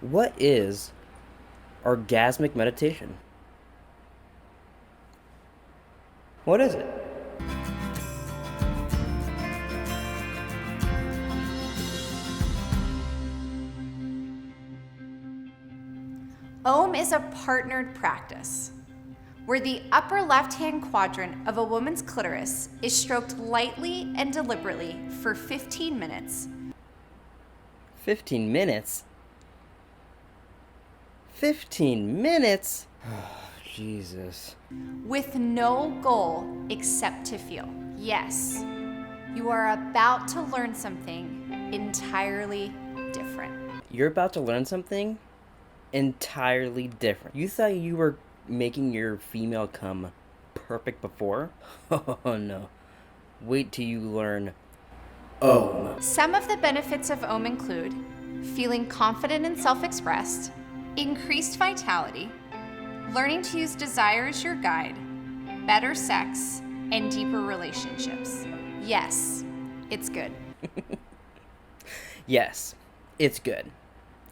What is orgasmic meditation? What is it? Om is a partnered practice where the upper left-hand quadrant of a woman's clitoris is stroked lightly and deliberately for 15 minutes. 15 minutes? 15 minutes? Oh, Jesus. With no goal except to feel. Yes, you are about to learn something entirely different. You're about to learn something entirely different. You thought you were making your female come perfect before? Oh no. Wait till you learn Om. Some of the benefits of Om include feeling confident and self-expressed, increased vitality, learning to use desire as your guide, better sex, and deeper relationships. Yes, it's good. Yes, it's good.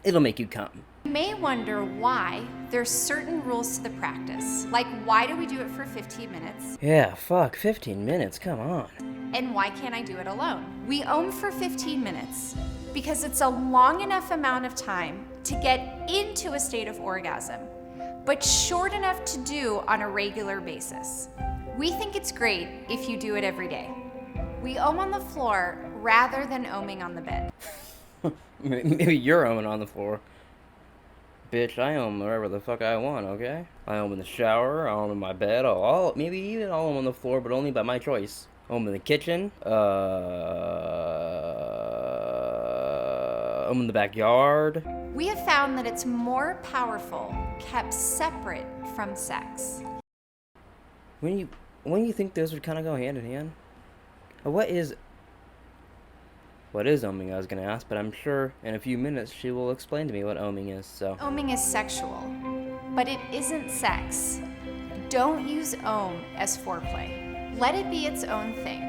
It'll make you come. You may wonder why there's certain rules to the practice, like why do we do it for 15 minutes? Yeah, fuck, 15 minutes, come on. And why can't I do it alone? We Om for 15 minutes because it's a long enough amount of time to get into a state of orgasm, but short enough to do on a regular basis. We think it's great if you do it every day. We Om on the floor rather than Oming on the bed. Maybe you're Oming on the floor. Bitch, I Om wherever the fuck I want, okay? I Om in the shower, I Om in my bed, maybe even I'll Om on the floor, but only by my choice. Om in the kitchen, Om in the backyard. We have found that it's more powerful kept separate from sex. When you think those would kind of go hand in hand? What is Oming, I was going to ask, but I'm sure in a few minutes she will explain to me what Oming is, so. Oming is sexual, but it isn't sex. Don't use Om as foreplay. Let it be its own thing.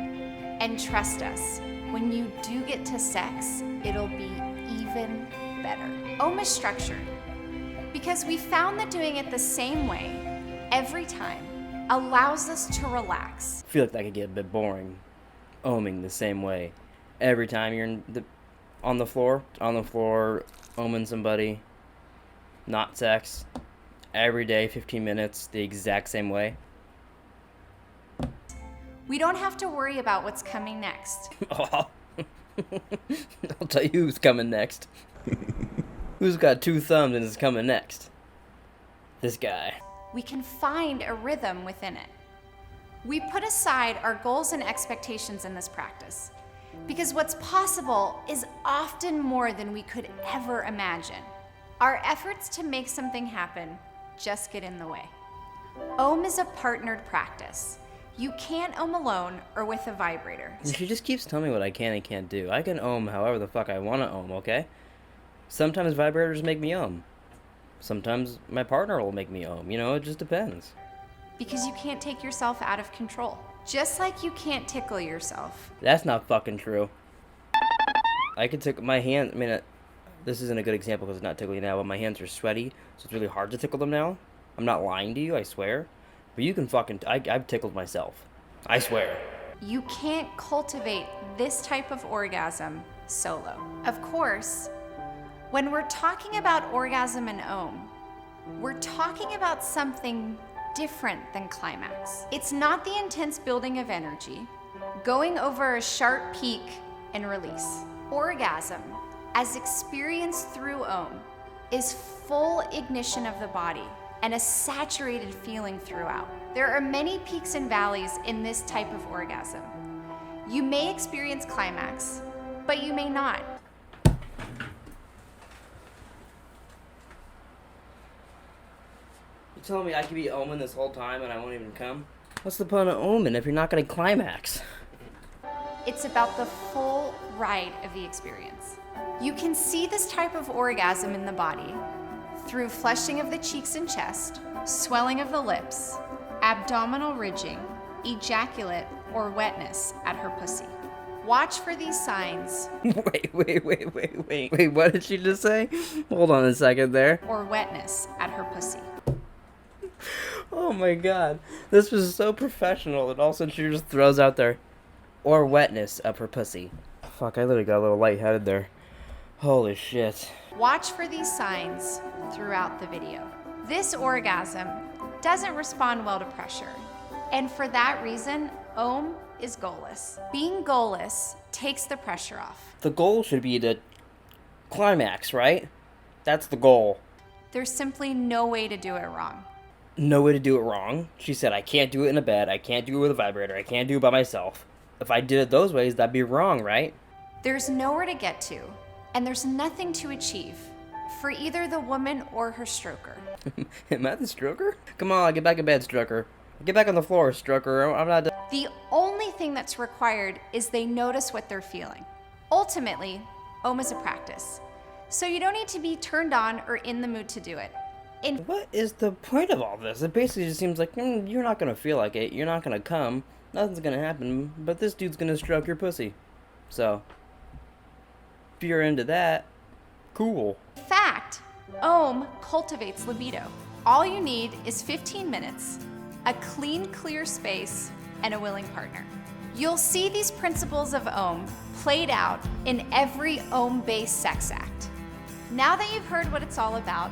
And trust us, when you do get to sex, it'll be even better. Om is structured because we found that doing it the same way every time allows us to relax. I feel like that could get a bit boring. Oming the same way. Every time you're on the floor, oming somebody, not sex, every day, 15 minutes, the exact same way. We don't have to worry about what's coming next. I'll tell you who's coming next. Who's got two thumbs and is coming next? This guy. We can find a rhythm within it. We put aside our goals and expectations in this practice because what's possible is often more than we could ever imagine. Our efforts to make something happen just get in the way. Om is a partnered practice. You can't Om alone or with a vibrator. She just keeps telling me what I can and can't do. I can Om however the fuck I want to Om, okay? Sometimes vibrators make me Om. Sometimes my partner will make me Om. You know, it just depends. Because you can't take yourself out of control. Just like you can't tickle yourself. That's not fucking true. I could tickle my hand. I mean, this isn't a good example because it's not tickling now, but my hands are sweaty, so it's really hard to tickle them now. I'm not lying to you, I swear. But you can fucking... I've tickled myself. I swear. You can't cultivate this type of orgasm solo. Of course, when we're talking about orgasm and Om, we're talking about something different than climax. It's not the intense building of energy, going over a sharp peak and release. Orgasm, as experienced through Om, is full ignition of the body and a saturated feeling throughout. There are many peaks and valleys in this type of orgasm. You may experience climax, but you may not. You telling me I could be Oming this whole time and I won't even come? What's the point of Oming if you're not gonna climax? It's about the full ride of the experience. You can see this type of orgasm in the body through flushing of the cheeks and chest, swelling of the lips, abdominal ridging, ejaculate, or wetness at her pussy. Watch for these signs. Wait, what did she just say? Hold on a second there. Or wetness at her pussy. Oh my god. This was so professional, and all of a sudden she just throws out there, or wetness of her pussy. Fuck, I literally got a little lightheaded there. Holy shit. Watch for these signs throughout the video. This orgasm doesn't respond well to pressure. And for that reason, Ohm is goalless. Being goalless takes the pressure off. The goal should be to climax, right? That's the goal. There's simply no way to do it wrong. No way to do it wrong. She said, I can't do it in a bed, I can't do it with a vibrator, I can't do it by myself. If I did it those ways, that'd be wrong, right? There's nowhere to get to, and there's nothing to achieve for either the woman or her stroker. Am I the stroker? Come on, get back in bed, stroker. Get back on the floor, stroker. I'm not done. The only thing that's required is they notice what they're feeling. Ultimately, Ohm is a practice, so you don't need to be turned on or in the mood to do it. What is the point of all this? It basically just seems like you're not gonna feel like it, you're not gonna come, nothing's gonna happen, but this dude's gonna stroke your pussy. So, if you're into that, cool. In fact, Ohm cultivates libido. All you need is 15 minutes, a clean, clear space, and a willing partner. You'll see these principles of Ohm played out in every Ohm-based sex act. Now that you've heard what it's all about,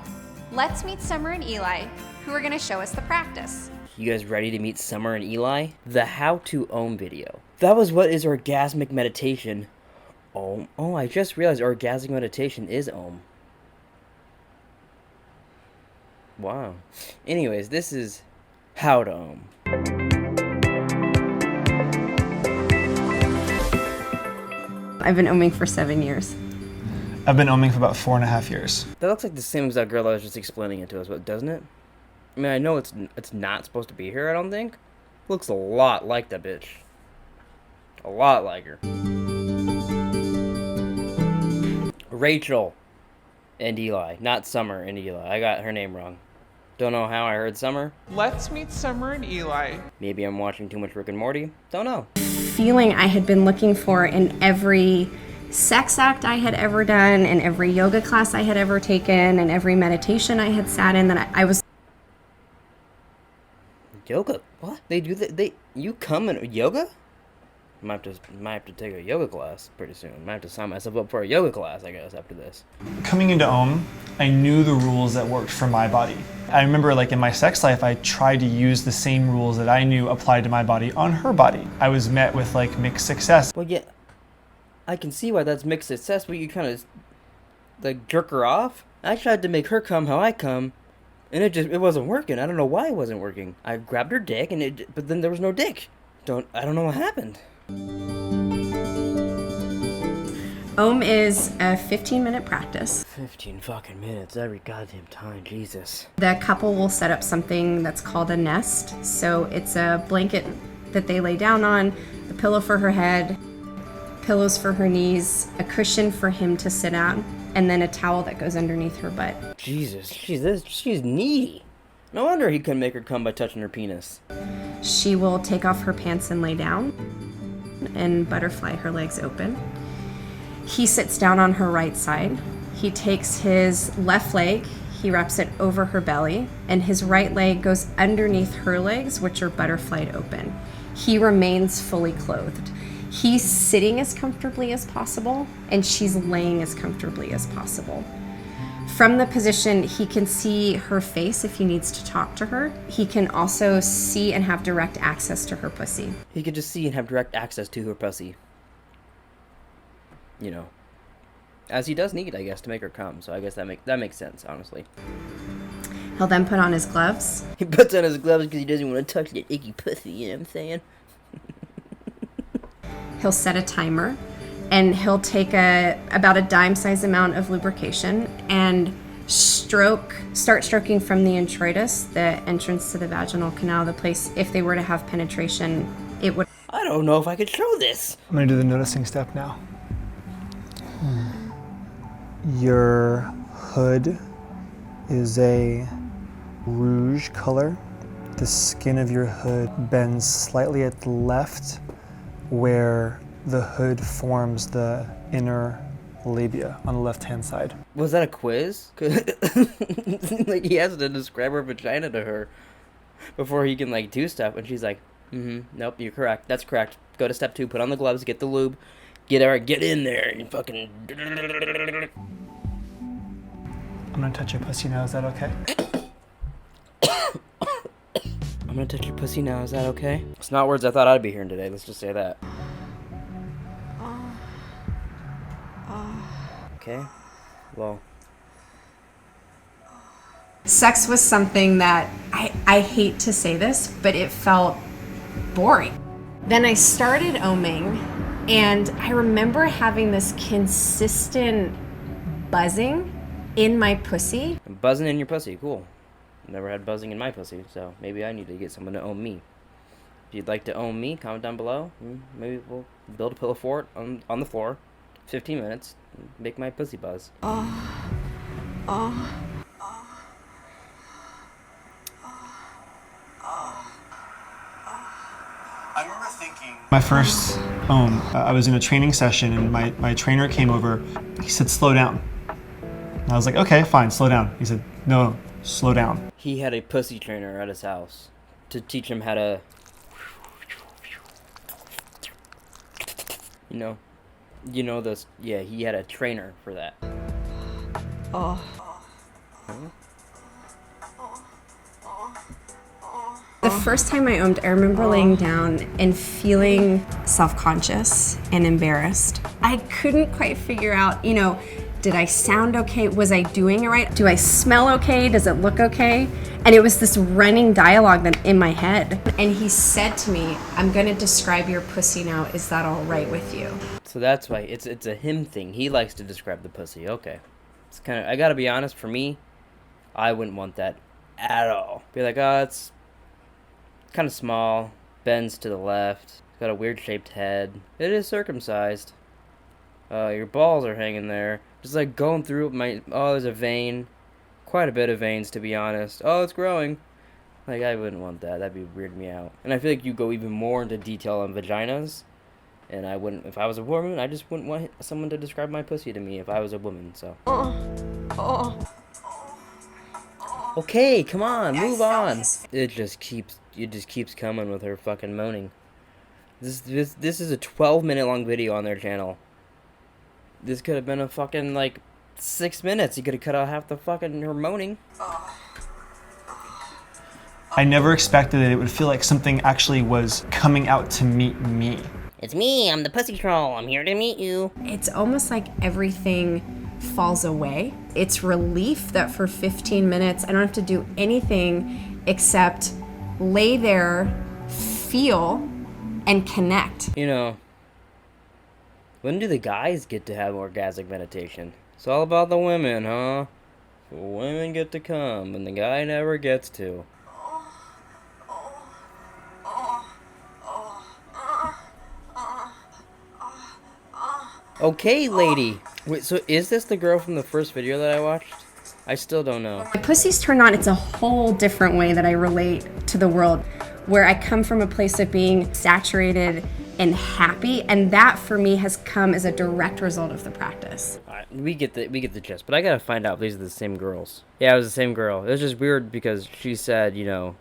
let's meet Summer and Eli, who are going to show us the practice. You guys ready to meet Summer and Eli? The How to Ohm video. That was what is orgasmic meditation. Ohm? Oh, I just realized orgasmic meditation is Ohm. Wow. Anyways, this is How to Ohm. I've been ohming for 7 years. I've been ohming for about 4.5 years. That looks like the same exact girl that was just explaining it to us, doesn't it? I mean, I know it's not supposed to be here, I don't think. Looks a lot like that bitch. A lot like her. Rachel and Eli, not Summer and Eli. I got her name wrong. Don't know how I heard Summer. Let's meet Summer and Eli. Maybe I'm watching too much Rick and Morty. Don't know. Feeling I had been looking for in every sex act I had ever done, and every yoga class I had ever taken, and every meditation I had sat in, that I was... Yoga? What? They do that? You come in yoga? Might have to take a yoga class pretty soon. Might have to sign myself up for a yoga class, I guess, after this. Coming into Ohm, I knew the rules that worked for my body. I remember, like, in my sex life, I tried to use the same rules that I knew applied to my body on her body. I was met with, like, mixed success. Well, yeah, I can see why that's mixed success, but you kind of, like, jerk her off. I tried to make her come how I come, and it wasn't working. I don't know why it wasn't working. I grabbed her dick, but then there was no dick. I don't know what happened. Ohm is a 15-minute practice. 15 fucking minutes every goddamn time, Jesus. The couple will set up something that's called a nest. So it's a blanket that they lay down on, a pillow for her head, pillows for her knees, a cushion for him to sit on, and then a towel that goes underneath her butt. Jesus, she's needy. No wonder he couldn't make her come by touching her penis. She will take off her pants and lay down and butterfly her legs open. He sits down on her right side. He takes his left leg, he wraps it over her belly, and his right leg goes underneath her legs, which are butterflied open. He remains fully clothed. He's sitting as comfortably as possible, and she's laying as comfortably as possible. From the position, he can see her face if he needs to talk to her. He can also see and have direct access to her pussy. He could just see and have direct access to her pussy. You know, as he does need, I guess, to make her come. So I guess that makes sense, honestly. He'll then put on his gloves. He puts on his gloves because he doesn't want to touch that icky pussy, you know what I'm saying? He'll set a timer, and he'll take about a dime-sized amount of lubrication and start stroking from the introitus, the entrance to the vaginal canal, the place, if they were to have penetration, it would... I don't know if I could show this. I'm gonna do the noticing step now. Your hood is a rouge color. The skin of your hood bends slightly at the left, where the hood forms the inner labia on the left-hand side. Was that a quiz? 'Cause like he has to describe her vagina to her before he can like do stuff, and she's like, nope, you're correct. That's correct. Go to step 2, put on the gloves, get the lube, get in there, and fucking. I'm gonna touch your pussy now, is that okay? I'm gonna touch your pussy now, is that okay? It's not words I thought I'd be hearing today, let's just say that. Okay, well. Sex was something that I hate to say this, but it felt boring. Then I started oming, and I remember having this consistent buzzing in my pussy. Buzzing in your pussy, cool. Never had buzzing in my pussy, so maybe I need to get someone to own me. If you'd like to own me, comment down below. Maybe we'll build a pillow fort on the floor, 15 minutes, and make my pussy buzz. I remember thinking my first I was in a training session and my trainer came over. He said, slow down. And I was like, okay, fine, slow down. He said, no, slow down. He had a pussy trainer at his house to teach him how to, you know this. Yeah, he had a trainer for that. The first time I omed, I remember laying down and feeling self-conscious and embarrassed. I couldn't quite figure out, did I sound okay? Was I doing it right? Do I smell okay? Does it look okay? And it was this running dialogue that in my head. And he said to me, I'm gonna describe your pussy now. Is that all right with you? So that's why it's a him thing. He likes to describe the pussy. Okay. It's kind of, I gotta be honest, for me, I wouldn't want that at all. Be like, oh, it's kind of small, bends to the left, got a weird shaped head. It is circumcised. Your balls are hanging there. Just like going through there's a vein. Quite a bit of veins, to be honest. Oh, it's growing. Like, I wouldn't want that. That'd be weird me out. And I feel like you go even more into detail on vaginas. And I wouldn't, if I was a woman, I just wouldn't want someone to describe my pussy to me if I was a woman, so. Okay, come on, move on. It just keeps coming with her fucking moaning. This is a 12-minute long video on their channel. This could have been a fucking, 6 minutes. You could have cut out half the fucking her moaning. I never expected that it would feel like something actually was coming out to meet me. It's me, I'm the pussy troll. I'm here to meet you. It's almost like everything falls away. It's relief that for 15 minutes, I don't have to do anything except lay there, feel, and connect. When do the guys get to have orgasmic meditation? It's all about the women, huh? The women get to come, and the guy never gets to. Okay, lady. Wait, so is this the girl from the first video that I watched? I still don't know. My pussy's turned on. It's a whole different way that I relate to the world, where I come from a place of being saturated and happy, and that for me has come as a direct result of the practice. Alright, we get the gist, but I gotta find out if these are the same girls. Yeah, it was the same girl. It was just weird because she said, you're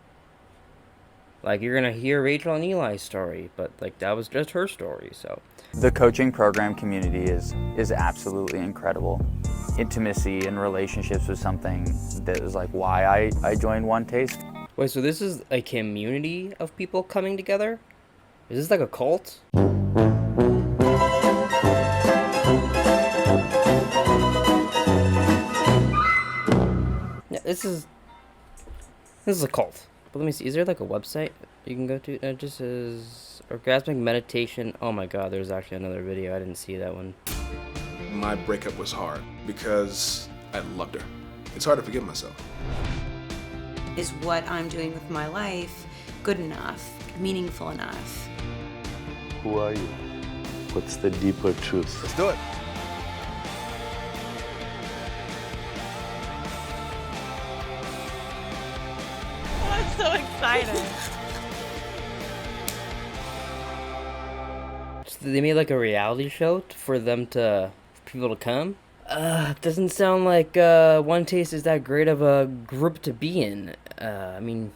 gonna hear Rachel and Eli's story, but that was just her story, so. The coaching program community is absolutely incredible. Intimacy and relationships was something that was why I joined onetaste. Wait, so this is a community of people coming together? Is this like a cult? Yeah, this is a cult. But let me see, is there a website you can go to? It just says orgasmic meditation. Oh my god, there's actually another video. I didn't see that one. My breakup was hard because I loved her. It's hard to forgive myself. Is what I'm doing with my life good enough, meaningful enough? Who are you? What's the deeper truth? Let's do it. I'm so excited. they made like a reality show for them for people to come. Doesn't sound like One Taste is that great of a group to be in. I mean,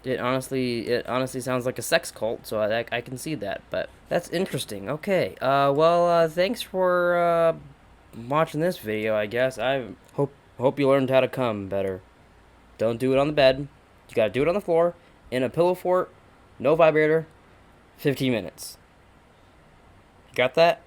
it honestly sounds like a sex cult, so I can see that. But that's interesting. Okay. Well, thanks for watching this video. I guess I hope you learned how to come better. Don't do it on the bed. You gotta do it on the floor in a pillow fort, no vibrator. 15 minutes. You got that?